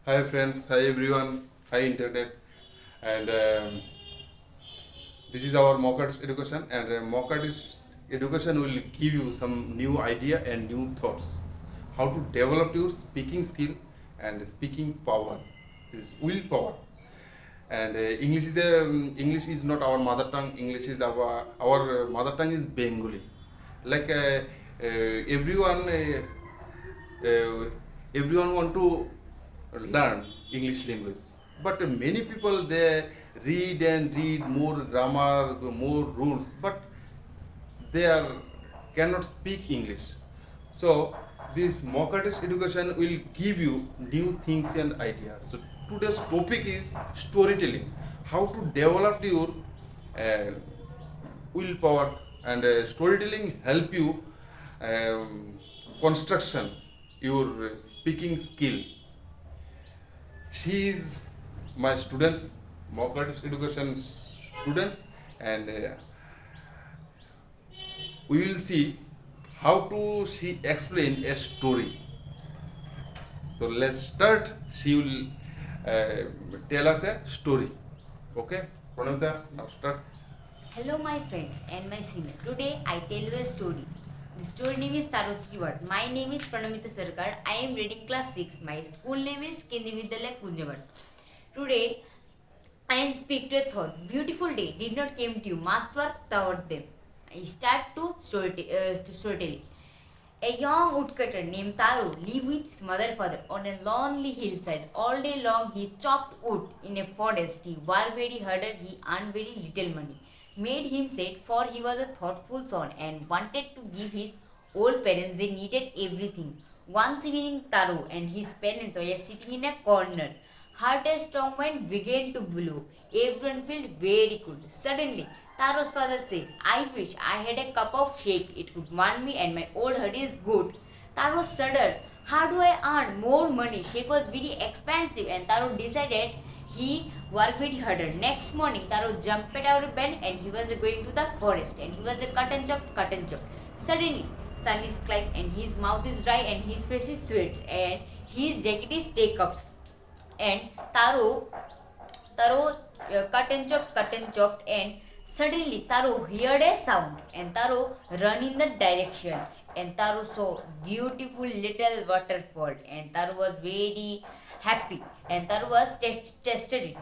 Hi friends, hi everyone, hi internet, and this is our mock artist education, and mock artist education will give you some new idea and new thoughts, how to develop your speaking skill and speaking power, is willpower. And English is not our mother tongue. English is our mother tongue is Bengali. Like everyone. Uh, Everyone want to learn English language, but many people they read and read more grammar, more rules, but they are cannot speak English. So this mock artist education will give you new things and ideas. So today's topic is storytelling. How to develop your uh, willpower, and storytelling help you construction your speaking skill. She is my students, mock artist education students, and we will see how to she explain a story. So let's start. She will tell us a story. Okay, Pranamita, now start. Hello my friends and my senior. Today I tell you a story. The story name is Taro's Reward. My name is Pranamita Sarkar. I am reading class 6. My school name is Kendi Vidyalaya Kunjabat. Today I speak to a thought. Beautiful day did not came to you. Must work toward them. I start to storytelling. A young woodcutter named Taro lived with his mother and father on a lonely hillside. All day long he chopped wood in a forest. He worked very hard. He earned very little money. Made him sad, for he was a thoughtful son and wanted to give his old parents they needed everything. Once evening Taro and his parents were sitting in a corner. Heard a strong wind began to blow. Everyone felt very cold. Suddenly, Taro's father said, I wish I had a cup of shake. It could warm me and my old heart is good. Taro shuddered. How do I earn more money? Shake was very expensive and Taro decided he worked very harder. Next morning, Taro jumped out of bed and he was going to the forest and he was a cut and chopped. Suddenly, sun is climb and his mouth is dry and his face is sweats and his jacket is take up. And Taro cut and chopped, and suddenly Taro heard a sound and Taro ran in the direction and Taro saw beautiful little waterfall and Taro was very happy and Taro was tested it.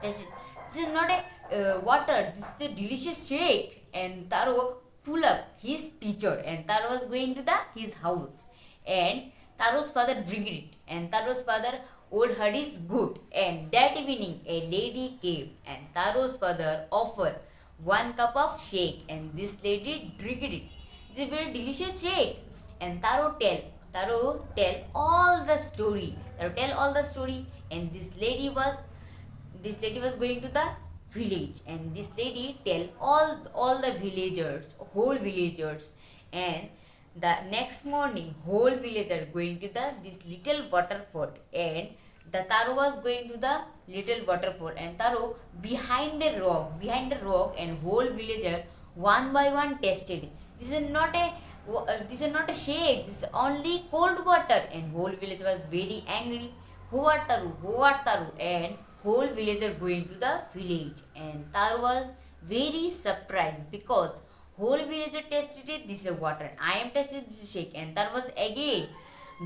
Tested. This is not a water, this is a delicious shake and Taro pulled up his pitcher and Taro was going to his house and Taro's father drank it and Taro's father old heart is good. And that evening a lady came and Taro's father offered one cup of shake and this lady drank it. It's a very delicious shake. And Taro tell all the story. Taro tell all the story and this lady was going to the village and this lady tell all the villagers, whole villagers, and the next morning whole villager going to the this little waterfall and the Taro was going to the little waterfall and Taro behind the rock and whole villager one by one tested. This is not a this is not a shake, this is only cold water and whole village was very angry. Who are Taru and whole villager going to the village and Taru was very surprised because whole villager tested it, this is water. I am tested this is shake and Taru was again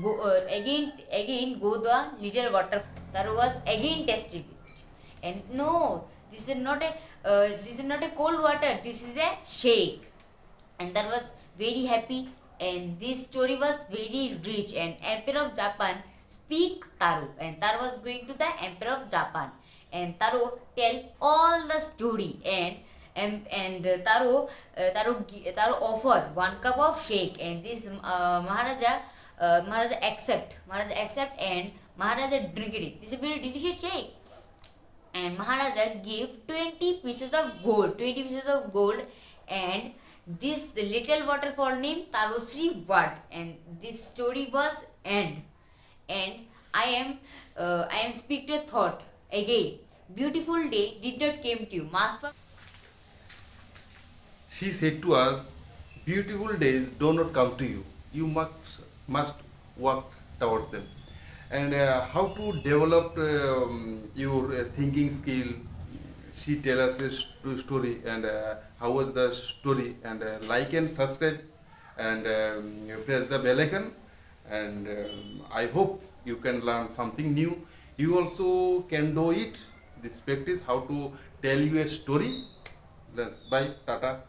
go the little water. Taru was again tested it and no, this is not a cold water, this is a shake. And that was very happy and this story was very rich and Emperor of Japan speak Taro and Taro was going to the Emperor of Japan and Taro tell all the story and Taro offer one cup of shake and this Maharaja accept and Maharaja drink it. This is a very delicious shake and Maharaja gave 20 pieces of gold and this little waterfall named Tarosri Wat and this story was end. And I am speak to a thought again. Beautiful day did not came to you. Master. She said to us, beautiful days do not come to you. You must work towards them. and how to develop your thinking skill. She tell us a story, and how was the story, and like and subscribe, and press the bell icon, and I hope you can learn something new. You also can do it, this practice, how to tell you a story. Let's bye, tata.